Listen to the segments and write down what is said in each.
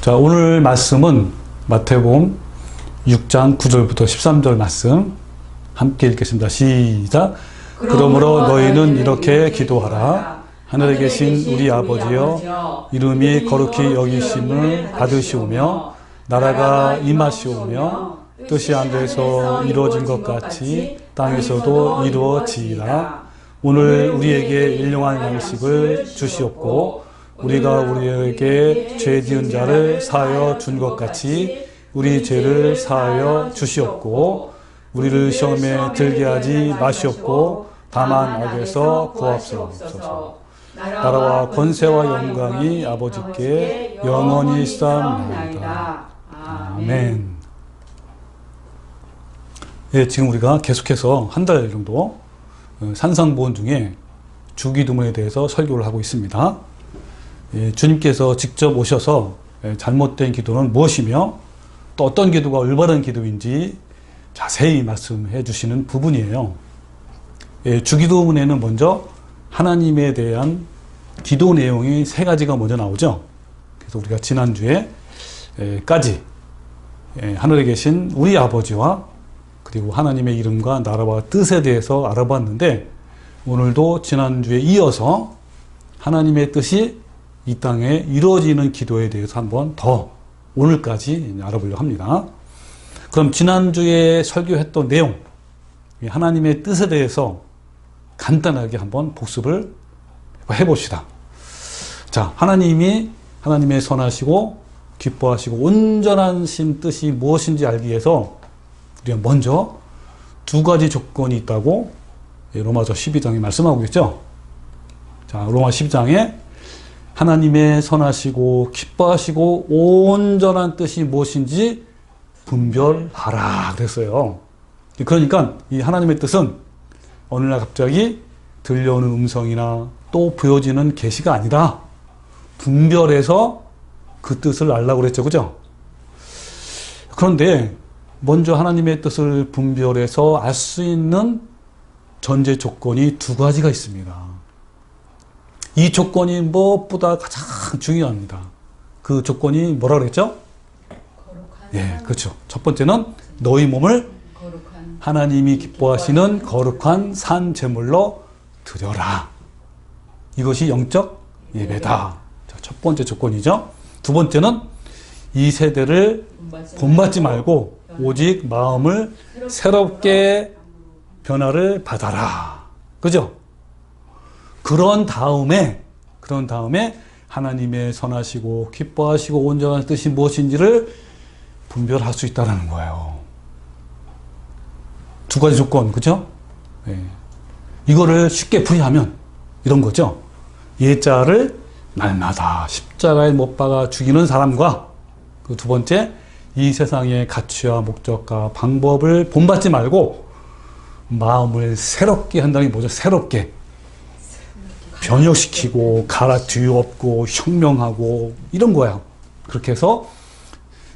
자, 오늘 말씀은 마태복음 6장 9절부터 13절 말씀 함께 읽겠습니다. 시작. 그러므로 너희는 이렇게 기도하라. 하늘에 계신 우리 아버지여, 이름이 거룩히 여기심을 받으시오며 나라가 임하시오며 뜻이 하늘에서 이루어진 것 같이 땅에서도 이루어지이다. 오늘 우리에게 일용할 양식을 주시옵고 우리가 우리에게 죄 지은 자를 사하여 준 것 같이 우리 죄를 사하여 주시옵고 우리를 시험에 들게 하지 마시옵고 다만 악에서 구하옵소서. 나라와 권세와 영광이 아버지께 영원히 있사옵나이다. 아멘. 예, 지금 우리가 계속해서 한 달 정도 산상보훈 중에 주기도문에 대해서 설교를 하고 있습니다. 예, 주님께서 직접 오셔서 잘못된 기도는 무엇이며 또 어떤 기도가 올바른 기도인지 자세히 말씀해 주시는 부분이에요. 예, 주기도문에는 먼저 하나님에 대한 기도 내용이 세 가지가 먼저 나오죠. 그래서 우리가 지난주에 까지 하늘에 계신 우리 아버지와 그리고 하나님의 이름과 나라와 뜻에 대해서 알아봤는데 오늘도 지난주에 이어서 하나님의 뜻이 이 땅에 이루어지는 기도에 대해서 한번 더 오늘까지 알아보려고 합니다. 그럼 지난주에 설교했던 내용, 하나님의 뜻에 대해서 간단하게 한번 복습을 해봅시다. 자, 하나님이 하나님의 선하시고 기뻐하시고 온전한 신 뜻이 무엇인지 알기 위해서 우리가 먼저 두 가지 조건이 있다고 로마서 12장에 말씀하고 있죠. 자, 로마 12장에 하나님의 선하시고 기뻐하시고 온전한 뜻이 무엇인지 분별하라 그랬어요. 그러니까 이 하나님의 뜻은 어느 날 갑자기 들려오는 음성이나 또 보여지는 계시가 아니라 분별해서 그 뜻을 알라고 그랬죠. 그죠? 그런데 먼저 하나님의 뜻을 분별해서 알 수 있는 전제 조건이 두 가지가 있습니다. 이 조건이 무엇보다 가장 중요합니다. 그 조건이 뭐라 그랬죠? 예, 그렇죠. 첫 번째는 너희 몸을 하나님이 기뻐하시는 거룩한 산 제물로 드려라. 이것이 영적 예배다. 자, 첫 번째 조건이죠. 두 번째는 이 세대를 본받지 말고 오직 마음을 새롭게 변화를 받아라. 그죠? 그런 다음에 하나님의 선하시고 기뻐하시고 온전한 뜻이 무엇인지를 분별할 수 있다는 거예요. 두 가지 조건, 그죠? 네. 이거를 쉽게 풀이하면 이런 거죠. 예자를 날마다 십자가에 못 박아 죽이는 사람과 그 두 번째, 이 세상의 가치와 목적과 방법을 본받지 말고 마음을 새롭게 한다는 게 뭐죠? 새롭게 변혁시키고 갈아뒤엎고 혁명하고 이런 거예요. 그렇게 해서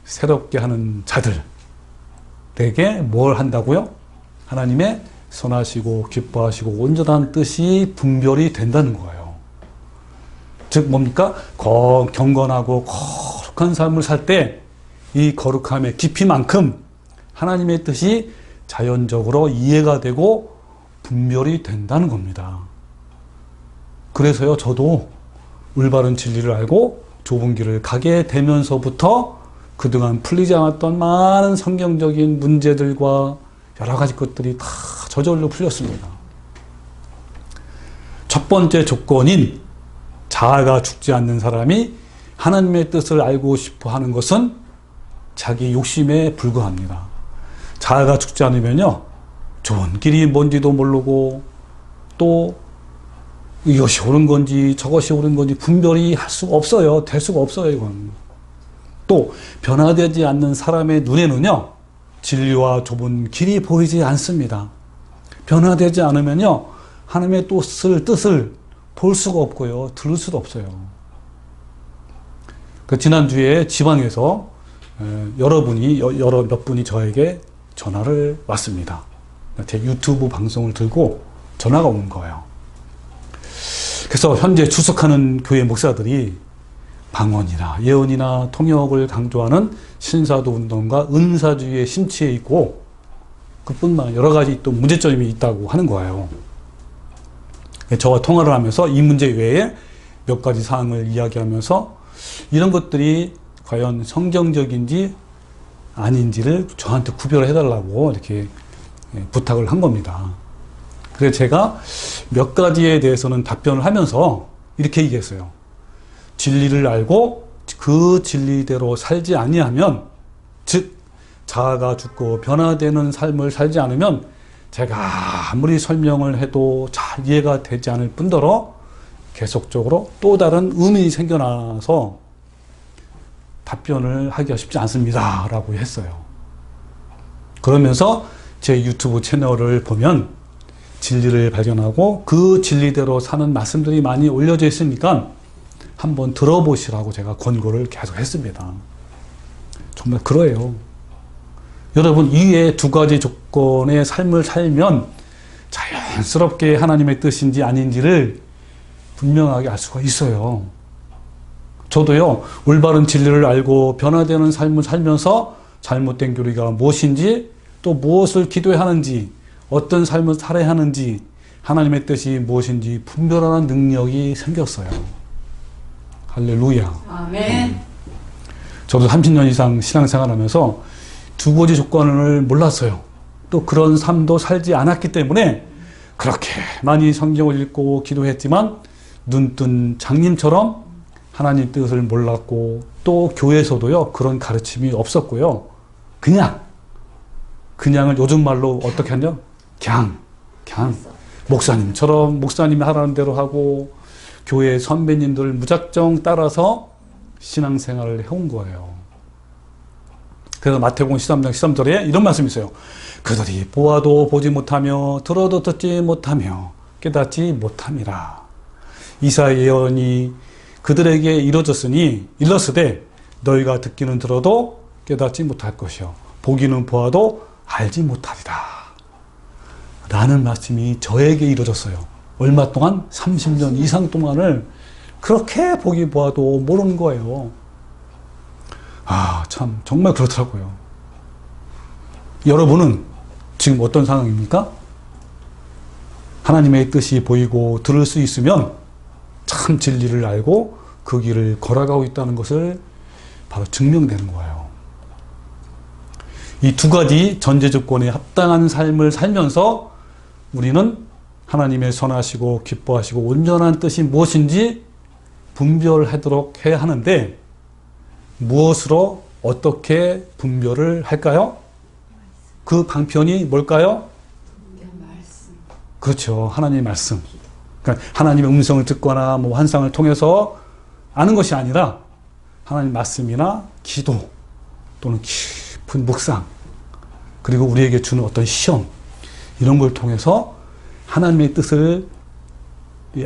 새롭게 하는 자들에게 뭘 한다고요? 하나님의 선하시고 기뻐하시고 온전한 뜻이 분별이 된다는 거예요. 즉 뭡니까? 경건하고 거룩한 삶을 살 때 이 거룩함의 깊이만큼 하나님의 뜻이 자연적으로 이해가 되고 분별이 된다는 겁니다. 그래서요, 저도 올바른 진리를 알고 좁은 길을 가게 되면서부터 그동안 풀리지 않았던 많은 성경적인 문제들과 여러 가지 것들이 다 저절로 풀렸습니다. 첫 번째 조건인 자아가 죽지 않는 사람이 하나님의 뜻을 알고 싶어 하는 것은 자기 욕심에 불과합니다. 자아가 죽지 않으면요, 좋은 길이 뭔지도 모르고 또 이것이 옳은 건지 저것이 옳은 건지 분별이 할 수가 없어요. 될 수가 없어요, 이건. 또 변화되지 않는 사람의 눈에는요, 진리와 좁은 길이 보이지 않습니다. 변화되지 않으면요, 하나님의 뜻을 볼 수가 없고요, 들을 수도 없어요. 지난주에 지방에서 몇 분이 저에게 전화를 왔습니다. 제 유튜브 방송을 들고 전화가 온 거예요. 그래서 현재 출석하는 교회 목사들이 방언이나 예언이나 통역을 강조하는 신사도 운동과 은사주의에 심취해 있고 그뿐만 아니라 여러 가지 또 문제점이 있다고 하는 거예요. 저와 통화를 하면서 이 문제 외에 몇 가지 사항을 이야기하면서 이런 것들이 과연 성경적인지 아닌지를 저한테 구별해 달라고 이렇게 부탁을 한 겁니다. 그래서 제가 몇 가지에 대해서는 답변을 하면서 이렇게 얘기했어요. 진리를 알고 그 진리대로 살지 아니하면, 즉 자아가 죽고 변화되는 삶을 살지 않으면 제가 아무리 설명을 해도 잘 이해가 되지 않을 뿐더러 계속적으로 또 다른 의문이 생겨나서 답변을 하기가 쉽지 않습니다 라고 했어요. 그러면서 제 유튜브 채널을 보면 진리를 발견하고 그 진리대로 사는 말씀들이 많이 올려져 있으니까 한번 들어보시라고 제가 권고를 계속 했습니다. 정말 그래요. 여러분, 이에 두 가지 조건의 삶을 살면 자연스럽게 하나님의 뜻인지 아닌지를 분명하게 알 수가 있어요. 저도요, 올바른 진리를 알고 변화되는 삶을 살면서 잘못된 교리가 무엇인지, 또 무엇을 기도해야 하는지, 어떤 삶을 살아야 하는지, 하나님의 뜻이 무엇인지 분별하는 능력이 생겼어요. 할렐루야. 아멘. 저도 30년 이상 신앙생활하면서 두 가지 조건을 몰랐어요. 또 그런 삶도 살지 않았기 때문에 그렇게 많이 성경을 읽고 기도했지만 눈뜬 장님처럼 하나님 뜻을 몰랐고, 또 교회에서도요 그런 가르침이 없었고요. 그냥을 요즘 말로 어떻게 하냐? 그냥 목사님처럼 목사님이 하라는 대로 하고 교회 선배님들 무작정 따라서 신앙생활을 해온 거예요. 그래서 마태복음 13장 13절에 이런 말씀이 있어요. 그들이 보아도 보지 못하며 들어도 듣지 못하며 깨닫지 못함이라. 이사야 예언이 그들에게 일렀으되 너희가 듣기는 들어도 깨닫지 못할 것이요 보기는 보아도 알지 못하리라 라는 말씀이 저에게 이루어졌어요. 얼마 동안? 30년 이상 동안을 그렇게 보기 보아도 모르는 거예요. 참 정말 그렇더라고요. 여러분은 지금 어떤 상황입니까? 하나님의 뜻이 보이고 들을 수 있으면 참 진리를 알고 그 길을 걸어가고 있다는 것을 바로 증명되는 거예요. 이 두 가지 전제 조건에 합당한 삶을 살면서 우리는 하나님의 선하시고 기뻐하시고 온전한 뜻이 무엇인지 분별하도록 해야 하는데, 무엇으로 어떻게 분별을 할까요? 그 방편이 뭘까요? 그렇죠. 하나님의 말씀. 그러니까 하나님의 음성을 듣거나 환상을 통해서 아는 것이 아니라 하나님 말씀이나 기도 또는 깊은 묵상, 그리고 우리에게 주는 어떤 시험, 이런 걸 통해서 하나님의 뜻을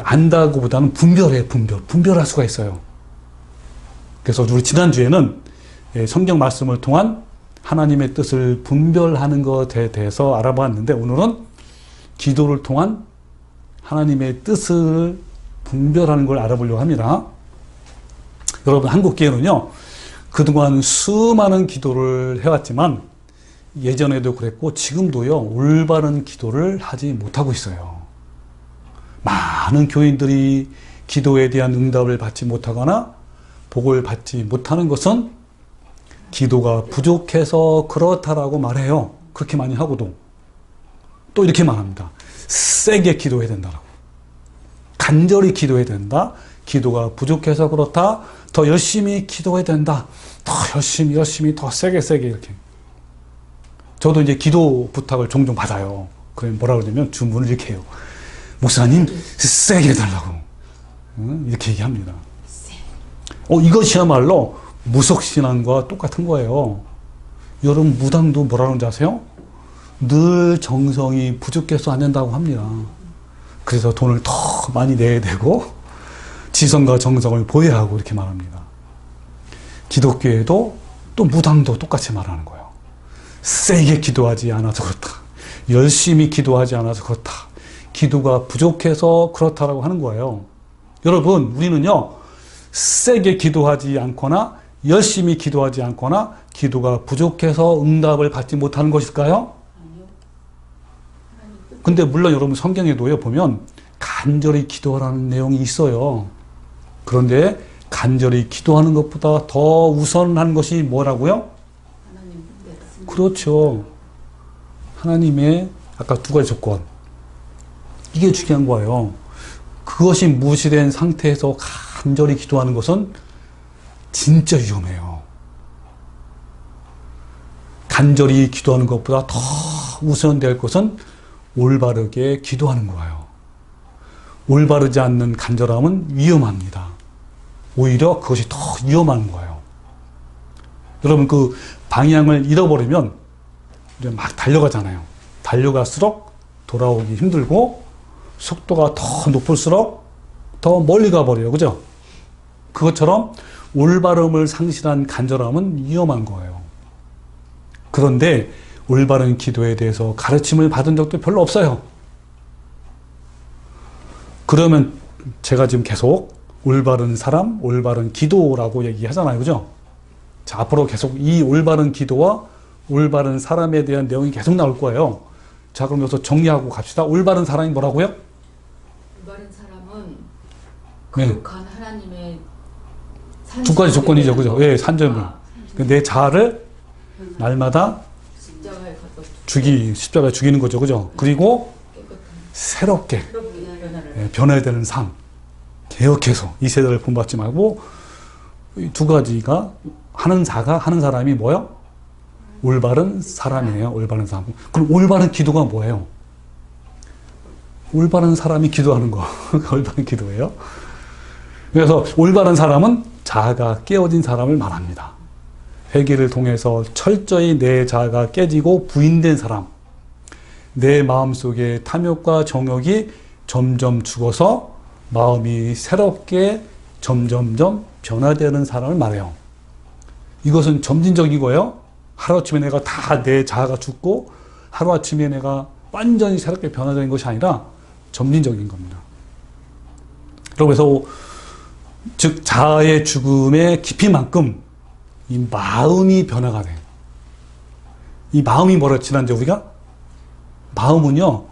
안다고보다는 분별할 수가 있어요. 그래서 우리 지난주에는 성경 말씀을 통한 하나님의 뜻을 분별하는 것에 대해서 알아봤는데, 오늘은 기도를 통한 하나님의 뜻을 분별하는 걸 알아보려고 합니다. 여러분, 한국교회는요 그동안 수많은 기도를 해왔지만 예전에도 그랬고 지금도요 올바른 기도를 하지 못하고 있어요. 많은 교인들이 기도에 대한 응답을 받지 못하거나 복을 받지 못하는 것은 기도가 부족해서 그렇다라고 말해요. 그렇게 많이 하고도 또 이렇게 말합니다. 세게 기도해야 된다라고. 간절히 기도해야 된다. 기도가 부족해서 그렇다. 더 열심히 기도해야 된다. 더 열심히 더 세게 이렇게. 저도 이제 기도 부탁을 종종 받아요. 그러면 뭐라 그러냐면 주문을 이렇게 해요. 목사님 세게 해달라고. 이렇게 얘기합니다. 이것이야말로 무속신앙과 똑같은 거예요. 여러분, 무당도 뭐라 그러는지 아세요? 늘 정성이 부족해서 안 된다고 합니다. 그래서 돈을 더 많이 내야 되고 지성과 정성을 보여야 하고 이렇게 말합니다. 기독교에도 또 무당도 똑같이 말하는 거예요. 세게 기도하지 않아서 그렇다. 열심히 기도하지 않아서 그렇다. 기도가 부족해서 그렇다라고 하는 거예요. 여러분, 우리는요 세게 기도하지 않거나 열심히 기도하지 않거나 기도가 부족해서 응답을 받지 못하는 것일까요? 근데 물론 여러분 성경에도요 보면 간절히 기도하라는 내용이 있어요. 그런데 간절히 기도하는 것보다 더 우선한 것이 뭐라고요? 그렇죠. 하나님의 아까 두 가지 조건. 이게 중요한 거예요. 그것이 무시된 상태에서 간절히 기도하는 것은 진짜 위험해요. 간절히 기도하는 것보다 더 우선될 것은 올바르게 기도하는 거예요. 올바르지 않는 간절함은 위험합니다. 오히려 그것이 더 위험한 거예요. 여러분 그 방향을 잃어버리면 막 달려가잖아요. 달려갈수록 돌아오기 힘들고 속도가 더 높을수록 더 멀리 가버려요. 그죠? 그것처럼 올바름을 상실한 간절함은 위험한 거예요. 그런데 올바른 기도에 대해서 가르침을 받은 적도 별로 없어요. 그러면 제가 지금 계속 올바른 사람, 올바른 기도라고 얘기하잖아요. 그죠? 자, 앞으로 계속 이 올바른 기도와 올바른 사람에 대한 내용이 계속 나올 거예요. 자, 그럼 여기서 정리하고 갑시다. 올바른 사람이 뭐라고요? 올바른 사람은 네. 거룩한 하나님의 두 가지 조건이죠. 그죠? 예, 산점을. 내 자아를 날마다 십자가에 죽이는 거죠. 그죠? 그리고 새롭게 변화되는 삶. 개혁해서 이 세대를 본받지 말고 이 두 가지가 하는 사람이 뭐예요? 올바른 사람이에요. 올바른 사람. 그럼 올바른 기도가 뭐예요? 올바른 사람이 기도하는 거. 올바른 기도예요. 그래서 올바른 사람은 자아가 깨어진 사람을 말합니다. 회개를 통해서 철저히 내 자아가 깨지고 부인된 사람. 내 마음속에 탐욕과 정욕이 점점 죽어서 마음이 새롭게 점점점 변화되는 사람을 말해요. 이것은 점진적인 거예요. 하루아침에 내가 다 내 자아가 죽고 하루아침에 내가 완전히 새롭게 변화되는 것이 아니라 점진적인 겁니다. 그래서 즉 자아의 죽음의 깊이만큼 이 마음이 변화가 돼요. 이 마음이 뭐라 지난주에 우리가? 마음은요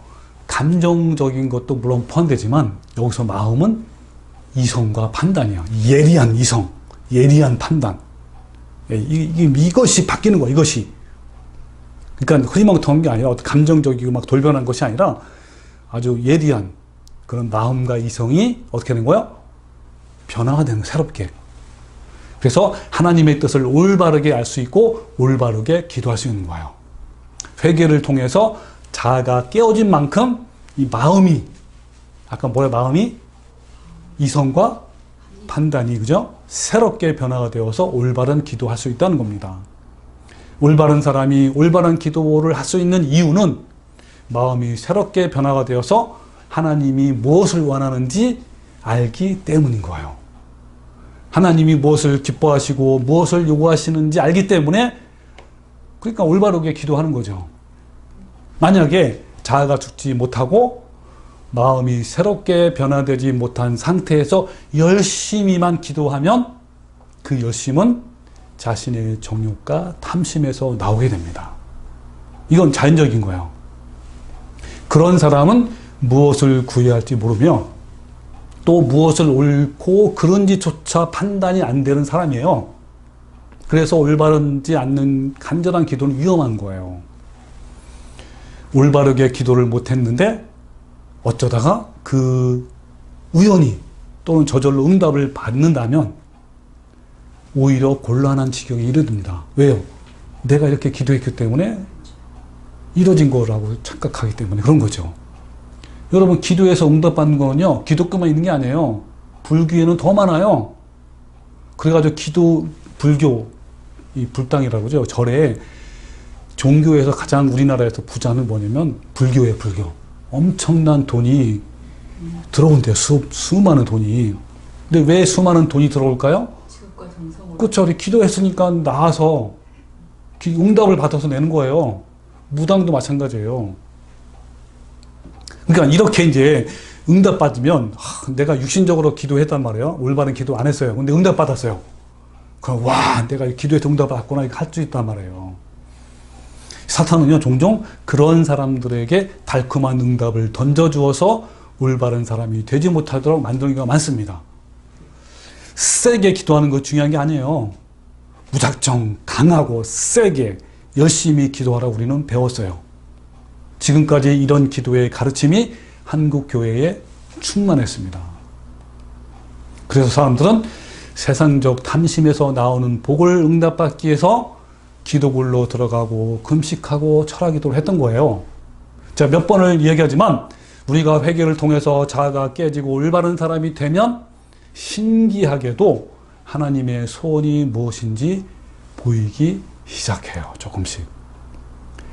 감정적인 것도 물론 포함되지만 여기서 마음은 이성과 판단이에요. 예리한 이성, 예리한 판단. 이것이 바뀌는 거예요. 이것이. 그러니까 흐리멍텅한 게 아니라 감정적이고 막 돌변한 것이 아니라 아주 예리한 그런 마음과 이성이 어떻게 되는 거예요? 변화가 되는 거예요. 새롭게. 그래서 하나님의 뜻을 올바르게 알 수 있고 올바르게 기도할 수 있는 거예요. 회개를 통해서 자아가 깨어진 만큼 이 마음이 아까 뭐래 마음이 이성과 판단이 그죠? 새롭게 변화가 되어서 올바른 기도할 수 있다는 겁니다. 올바른 사람이 올바른 기도를 할 수 있는 이유는 마음이 새롭게 변화가 되어서 하나님이 무엇을 원하는지 알기 때문인 거예요. 하나님이 무엇을 기뻐하시고 무엇을 요구하시는지 알기 때문에 그러니까 올바르게 기도하는 거죠. 만약에 자아가 죽지 못하고 마음이 새롭게 변화되지 못한 상태에서 열심히만 기도하면 그 열심은 자신의 정욕과 탐심에서 나오게 됩니다. 이건 자연적인 거예요. 그런 사람은 무엇을 구해야 할지 모르며 또 무엇을 옳고 그른지조차 판단이 안 되는 사람이에요. 그래서 올바르지 않는 간절한 기도는 위험한 거예요. 올바르게 기도를 못했는데 어쩌다가 그 우연히 또는 저절로 응답을 받는다면 오히려 곤란한 지경에 이르릅니다. 왜요? 내가 이렇게 기도했기 때문에 이뤄진 거라고 착각하기 때문에 그런 거죠. 여러분 기도해서 응답받는 거는요 기독교만 있는 게 아니에요. 불교에는 더 많아요. 그래가지고 기도 불교 이 불당이라고 그러죠. 절에 종교에서 가장 우리나라에서 부자는 뭐냐면 불교예요. 불교. 엄청난 돈이 들어온대요. 수많은 돈이. 근데 왜 수많은 돈이 들어올까요? 그렇죠. 우리 기도했으니까 나와서 응답을 받아서 내는 거예요. 무당도 마찬가지예요. 그러니까 이렇게 이제 응답 받으면 내가 육신적으로 기도했단 말이에요. 올바른 기도 안 했어요. 근데 응답 받았어요. 그럼 와, 내가 기도해서 응답 받았구나 이렇게 할 수 있단 말이에요. 사탄은요, 종종 그런 사람들에게 달콤한 응답을 던져주어서 올바른 사람이 되지 못하도록 만드는 경우가 많습니다. 세게 기도하는 거 중요한 게 아니에요. 무작정 강하고 세게 열심히 기도하라고 우리는 배웠어요. 지금까지 이런 기도의 가르침이 한국 교회에 충만했습니다. 그래서 사람들은 세상적 탐심에서 나오는 복을 응답받기 위해서 기도굴로 들어가고 금식하고 철학기도를 했던 거예요. 제가 몇 번을 이야기하지만 우리가 회개를 통해서 자아가 깨지고 올바른 사람이 되면 신기하게도 하나님의 소원이 무엇인지 보이기 시작해요. 조금씩.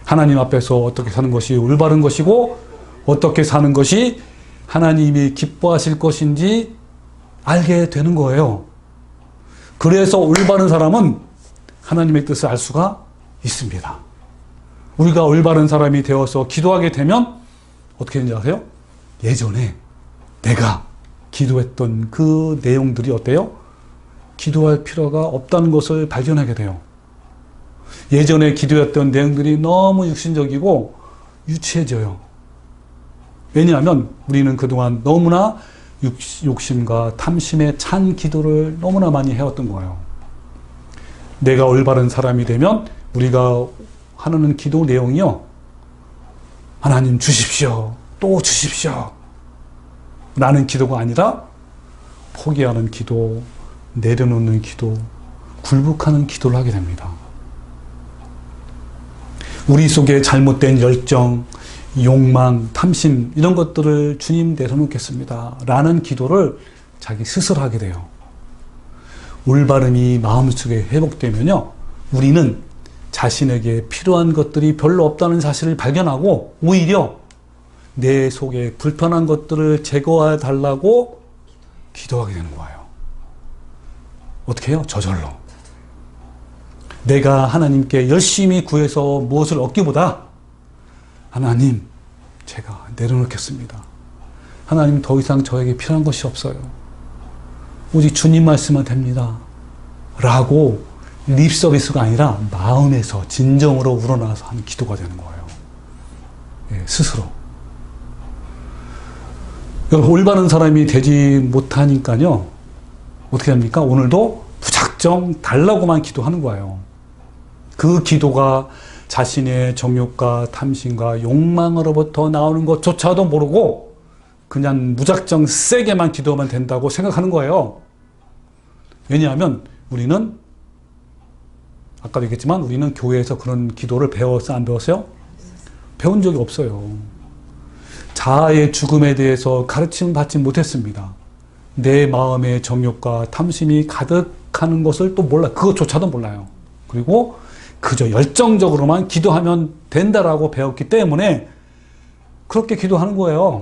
하나님 앞에서 어떻게 사는 것이 올바른 것이고 어떻게 사는 것이 하나님이 기뻐하실 것인지 알게 되는 거예요. 그래서 올바른 사람은 하나님의 뜻을 알 수가 있습니다. 우리가 올바른 사람이 되어서 기도하게 되면 어떻게 되는지 아세요? 예전에 내가 기도했던 그 내용들이 어때요? 기도할 필요가 없다는 것을 발견하게 돼요. 예전에 기도했던 내용들이 너무 육신적이고 유치해져요. 왜냐하면 우리는 그동안 너무나 욕심과 탐심에 찬 기도를 너무나 많이 해왔던 거예요. 내가 올바른 사람이 되면 우리가 하는 기도 내용이요. 하나님 주십시오. 또 주십시오. 라는 기도가 아니라 포기하는 기도, 내려놓는 기도, 굴복하는 기도를 하게 됩니다. 우리 속에 잘못된 열정, 욕망, 탐심 이런 것들을 주님 내려놓겠습니다. 라는 기도를 자기 스스로 하게 돼요. 올바름이 마음속에 회복되면요. 우리는 자신에게 필요한 것들이 별로 없다는 사실을 발견하고 오히려 내 속에 불편한 것들을 제거해 달라고 기도하게 되는 거예요. 어떻게 해요? 저절로. 내가 하나님께 열심히 구해서 무엇을 얻기보다 하나님, 제가 내려놓겠습니다. 하나님 더 이상 저에게 필요한 것이 없어요. 오직 주님 말씀만 됩니다. 라고 립 서비스가 아니라 마음에서 진정으로 우러나서 하는 기도가 되는 거예요. 예, 스스로. 올바른 사람이 되지 못하니까요. 어떻게 합니까? 오늘도 무작정 달라고만 기도하는 거예요. 그 기도가 자신의 정욕과 탐심과 욕망으로부터 나오는 것조차도 모르고 그냥 무작정 세게만 기도하면 된다고 생각하는 거예요. 왜냐하면 우리는 아까도 얘기했지만 우리는 교회에서 그런 기도를 배웠어요? 안 배웠어요? 배운 적이 없어요. 자아의 죽음에 대해서 가르침을 받지 못했습니다. 내 마음의 정욕과 탐심이 가득하는 것을 또 몰라. 그것조차도 몰라요. 그리고 그저 열정적으로만 기도하면 된다라고 배웠기 때문에 그렇게 기도하는 거예요.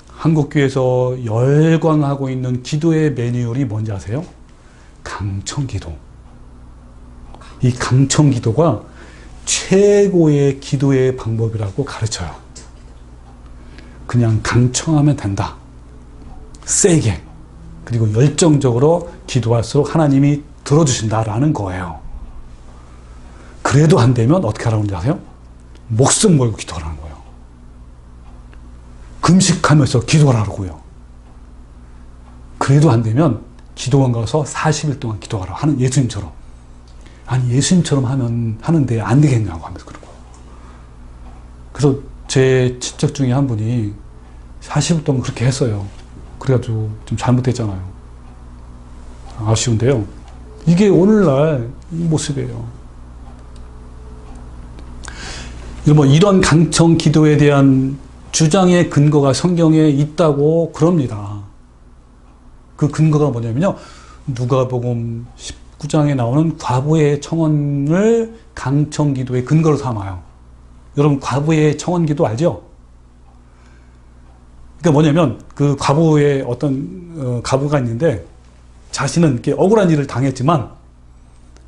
한국교회에서 열광하고 있는 기도의 매뉴얼이 뭔지 아세요? 강청기도. 이 강청기도가 최고의 기도의 방법이라고 가르쳐요. 그냥 강청하면 된다. 세게. 그리고 열정적으로 기도할수록 하나님이 들어주신다라는 거예요. 그래도 안 되면 어떻게 하라고 아세요? 목숨 걸고 기도하라는 거예요. 금식하면서 기도하라고요. 그래도 안 되면 기도원 가서 40일 동안 기도하라 하는 예수님처럼. 아니 예수님처럼 하는데 안 되겠냐고 하면서 그런 거예요. 그래서 제 친척 중에 한 분이 40일 동안 그렇게 했어요. 그래가지고 좀 잘못됐잖아요. 아쉬운데요. 이게 오늘날 이 모습이에요. 이런 강청 기도에 대한 주장의 근거가 성경에 있다고 그럽니다. 그 근거가 뭐냐면요. 누가복음 19장에 나오는 과부의 청원을 강청 기도의 근거로 삼아요. 여러분 과부의 청원 기도 알죠? 그러니까 뭐냐면 그 과부의 어떤 과부가 있는데 자신은 이렇게 억울한 일을 당했지만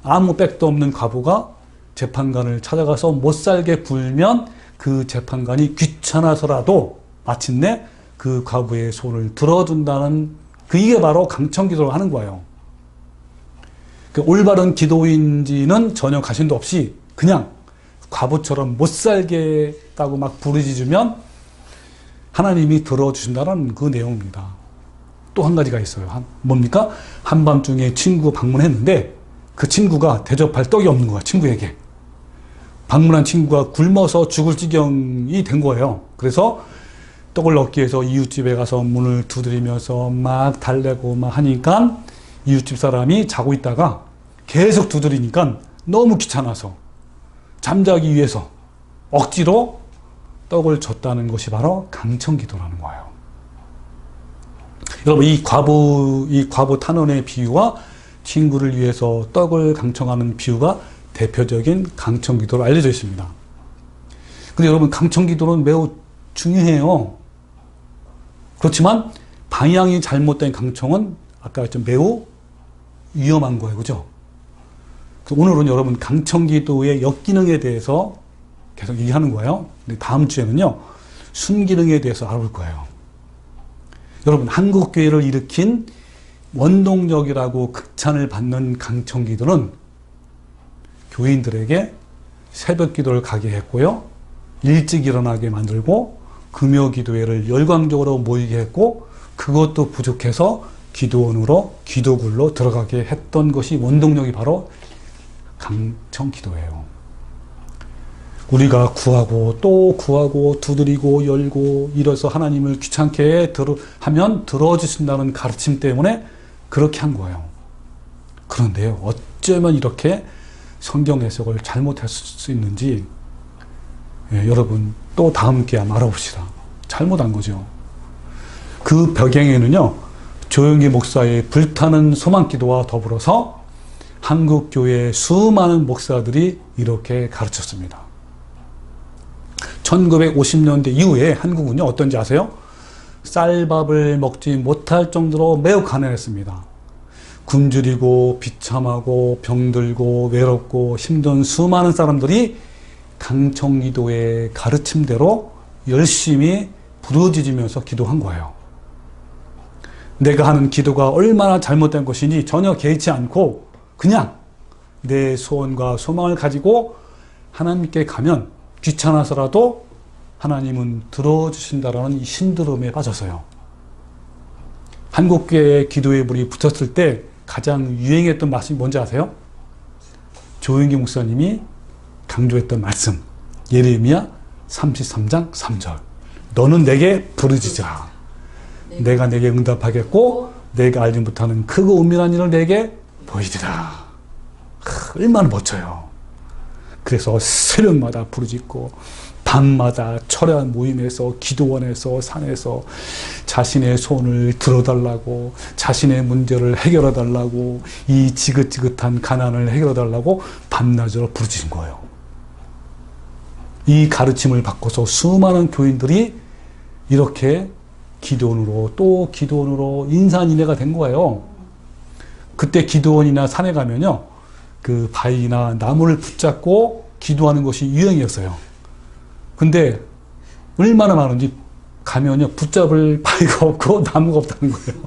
아무 백도 없는 과부가 재판관을 찾아가서 못 살게 굴면 그 재판관이 귀찮아서라도 마침내 그 과부의 소원을 들어준다는 이게 바로 강청기도를 하는 거예요. 그 올바른 기도인지는 전혀 가심도 없이 그냥 과부처럼 못 살겠다고 막 부르짖으면 하나님이 들어주신다는 그 내용입니다. 또 한 가지가 있어요. 뭡니까? 한밤중에 친구 방문했는데 그 친구가 대접할 떡이 없는 거야, 친구에게. 방문한 친구가 굶어서 죽을 지경이 된 거예요. 그래서 떡을 얻기 위해서 이웃집에 가서 문을 두드리면서 막 달래고 막 하니까 이웃집 사람이 자고 있다가 계속 두드리니까 너무 귀찮아서 잠자기 위해서 억지로 떡을 줬다는 것이 바로 강청기도라는 거예요. 여러분, 이 과부 탄원의 비유와 친구를 위해서 떡을 강청하는 비유가 대표적인 강청기도로 알려져 있습니다. 근데 여러분, 강청기도는 매우 중요해요. 그렇지만 방향이 잘못된 강청은 아까 했던 매우 위험한 거예요. 그죠? 오늘은 여러분 강청기도의 역기능에 대해서 계속 얘기하는 거예요. 근데 다음 주에는요, 순기능에 대해서 알아볼 거예요. 여러분, 한국교회를 일으킨 원동력이라고 극찬을 받는 강청기도는 교인들에게 새벽 기도를 가게 했고요, 일찍 일어나게 만들고 금요기도회를 열광적으로 모이게 했고, 그것도 부족해서 기도원으로 기도굴로 들어가게 했던 것이 원동력이 바로 강청기도예요. 우리가 구하고 또 구하고 두드리고 열고 이래서 하나님을 귀찮게 하면 들어주신다는 가르침 때문에 그렇게 한 거예요. 그런데요, 어쩌면 이렇게 성경 해석을 잘못할 수 있는지, 여러분 또 다음 기회에 알아봅시다. 잘못한 거죠. 그 배경에는요, 조영기 목사의 불타는 소망기도와 더불어서 한국교회의 수많은 목사들이 이렇게 가르쳤습니다. 1950년대 이후에 한국은요, 어떤지 아세요? 쌀밥을 먹지 못할 정도로 매우 가난했습니다. 굶주리고 비참하고 병들고 외롭고 힘든 수많은 사람들이 강청기도의 가르침대로 열심히 부르짖으면서 기도한 거예요. 내가 하는 기도가 얼마나 잘못된 것인지 전혀 개의치 않고 그냥 내 소원과 소망을 가지고 하나님께 가면 귀찮아서라도 하나님은 들어주신다라는 이 신드롬에 빠져서요. 한국교회의 기도의 불이 붙었을 때 가장 유행했던 말씀이 뭔지 아세요? 조영기 목사님이 강조했던 말씀, 예레미야 33장 3절. 너는 내게 부르짖으라. 내가 내게 응답하겠고 내가 알지 못하는 크고 은밀한 일을 내게 보이리라. 얼마나 멋져요. 그래서 새벽마다 부르짖고 밤마다 철야한 모임에서 기도원에서 산에서 자신의 소원을 들어달라고, 자신의 문제를 해결해달라고, 이 지긋지긋한 가난을 해결해달라고 밤낮으로 부르짖은 거예요. 이 가르침을 받고서 수많은 교인들이 이렇게 기도원으로 또 기도원으로 인산인해가 된 거예요. 그때 기도원이나 산에 가면요, 그 바위나 나무를 붙잡고 기도하는 것이 유행이었어요. 근데 얼마나 많은지 가면요, 붙잡을 바위가 없고 나무가 없다는 거예요.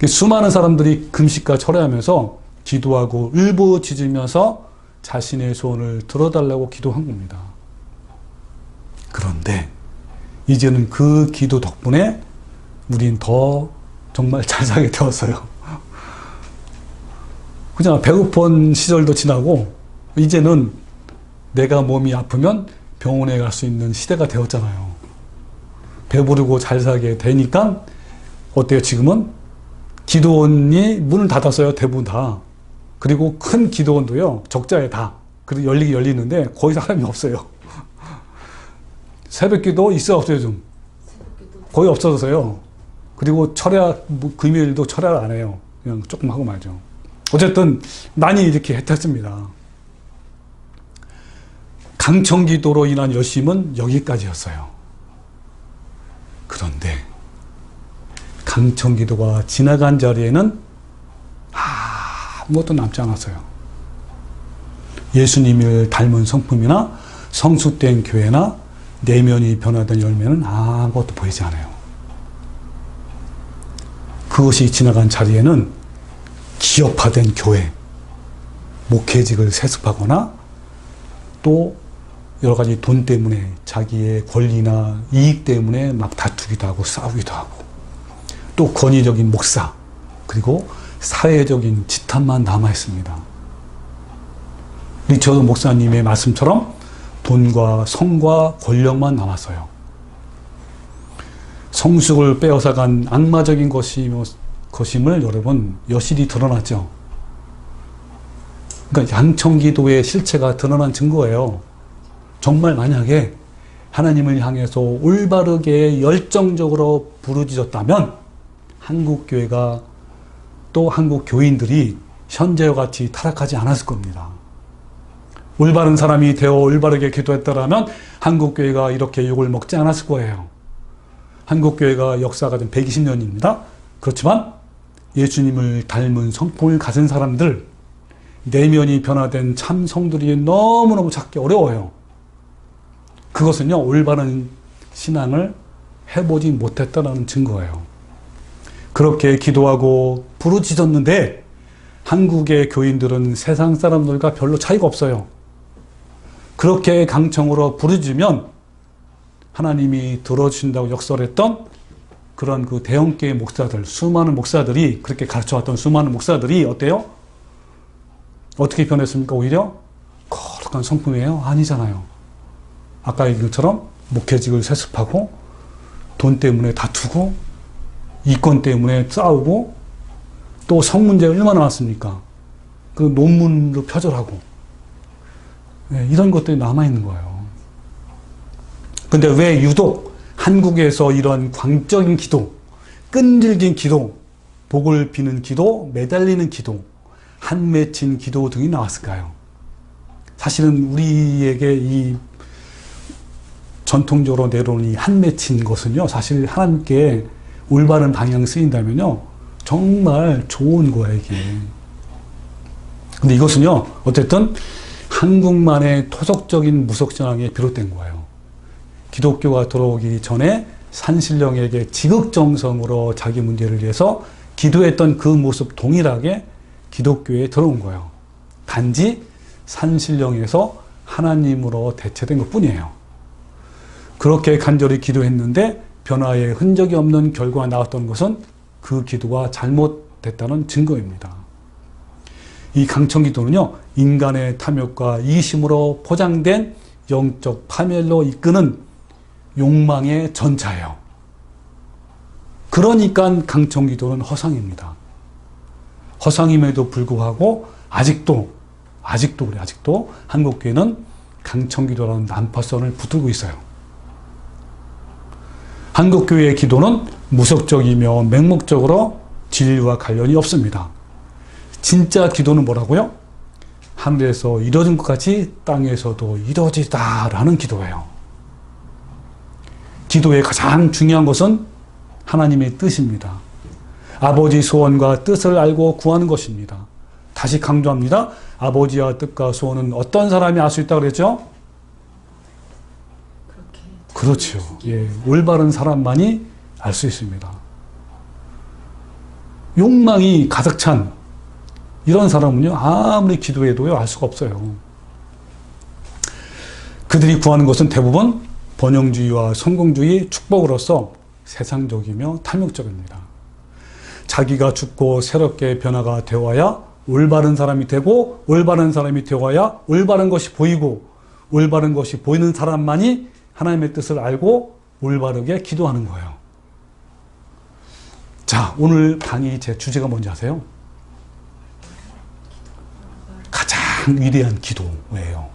수많은 사람들이 금식과 철회하면서 기도하고 울부짖으면서 자신의 소원을 들어달라고 기도한 겁니다. 그런데 이제는 그 기도 덕분에 우린 더 정말 잘 살게 되었어요. 그냥 배고픈 시절도 지나고 이제는 내가 몸이 아프면 병원에 갈 수 있는 시대가 되었잖아요. 배부르고 잘 살게 되니까 어때요? 지금은 기도원이 문을 닫았어요. 대부분 다. 그리고 큰 기도원도요, 적자에 다. 그리고 열리는데 거의 사람이 없어요. 새벽기도 있어요, 없어요? 좀 거의 없어졌어요. 그리고 철야, 금요일도 철야를 안 해요. 그냥 조금 하고 말죠. 어쨌든 많이 이렇게 혜택습니다. 강청기도로 인한 열심은 여기까지였어요. 그런데 강청기도가 지나간 자리에는 아무것도 남지 않았어요. 예수님을 닮은 성품이나 성숙된 교회나 내면이 변화된 열매는 아무것도 보이지 않아요. 그것이 지나간 자리에는 기업화된 교회, 목회직을 세습하거나 또 여러 가지 돈 때문에 자기의 권리나 이익 때문에 막 다투기도 하고 싸우기도 하고 또 권위적인 목사 그리고 사회적인 지탄만 남아 있습니다. 리처드 목사님의 말씀처럼 돈과 성과 권력만 남았어요. 성숙을 빼앗아간 악마적인 것임을 여러분 여실히 드러났죠. 그러니까 양청기도의 실체가 드러난 증거예요. 정말 만약에 하나님을 향해서 올바르게 열정적으로 부르짖었다면 한국교회가 또 한국 교인들이 현재와 같이 타락하지 않았을 겁니다. 올바른 사람이 되어 올바르게 기도했다라면 한국교회가 이렇게 욕을 먹지 않았을 거예요. 한국교회가 역사가 좀 120년입니다. 그렇지만 예수님을 닮은 성품을 가진 사람들, 내면이 변화된 참 성들이 너무너무 찾기 어려워요. 그것은요, 올바른 신앙을 해보지 못했다는 증거예요. 그렇게 기도하고 부르짖었는데 한국의 교인들은 세상 사람들과 별로 차이가 없어요. 그렇게 강청으로 부르짖으면 하나님이 들어주신다고 역설했던 그런 그 대형교회 목사들, 수많은 목사들이, 그렇게 가르쳐왔던 수많은 목사들이 어때요? 어떻게 변했습니까? 오히려 거룩한 성품이에요? 아니잖아요. 아까 얘기한 것처럼 목회직을 세습하고 돈 때문에 다투고 이권 때문에 싸우고 또 성 문제가 얼마나 많습니까? 그 논문으로 표절하고 이런 것들이 남아있는 거예요. 근데 왜 유독 한국에서 이런 광적인 기도, 끈질긴 기도, 복을 비는 기도, 매달리는 기도, 한 맺힌 기도 등이 나왔을까요? 사실은 우리에게 이 전통적으로 내려오는 이 한 맺힌 것은요, 사실 하나님께 올바른 방향 쓰인다면요, 정말 좋은 거예요, 이게. 근데 이것은요, 어쨌든 한국만의 토속적인 무속신앙에 비롯된 거예요. 기독교가 들어오기 전에 산신령에게 지극정성으로 자기 문제를 위해서 기도했던 그 모습 동일하게 기독교에 들어온 거예요. 단지 산신령에서 하나님으로 대체된 것 뿐이에요. 그렇게 간절히 기도했는데 변화의 흔적이 없는 결과가 나왔던 것은 그 기도가 잘못됐다는 증거입니다. 이 강청기도는요, 인간의 탐욕과 이심으로 포장된 영적 파멸로 이끄는 욕망의 전차예요. 그러니까 강청기도는 허상입니다. 허상임에도 불구하고 아직도 한국교회는 강청기도라는 난파선을 붙들고 있어요. 한국교회의 기도는 무속적이며 맹목적으로 진리와 관련이 없습니다. 진짜 기도는 뭐라고요? 하늘에서 이루어진 것 같이 땅에서도 이루어지다라는 기도예요. 기도의 가장 중요한 것은 하나님의 뜻입니다. 아버지 소원과 뜻을 알고 구하는 것입니다. 다시 강조합니다. 아버지와 뜻과 소원은 어떤 사람이 알 수 있다고 그랬죠? 그렇죠. 예, 올바른 사람만이 알 수 있습니다. 욕망이 가득 찬 이런 사람은요, 아무리 기도해도요, 알 수가 없어요. 그들이 구하는 것은 대부분 번영주의와 성공주의, 축복으로서 세상적이며 탐욕적입니다. 자기가 죽고 새롭게 변화가 되어야 올바른 사람이 되고, 올바른 사람이 되어야 올바른 것이 보이고, 올바른 것이 보이는 사람만이 하나님의 뜻을 알고 올바르게 기도하는 거예요. 자, 오늘 강의 제 주제가 뭔지 아세요? 가장 위대한 기도예요.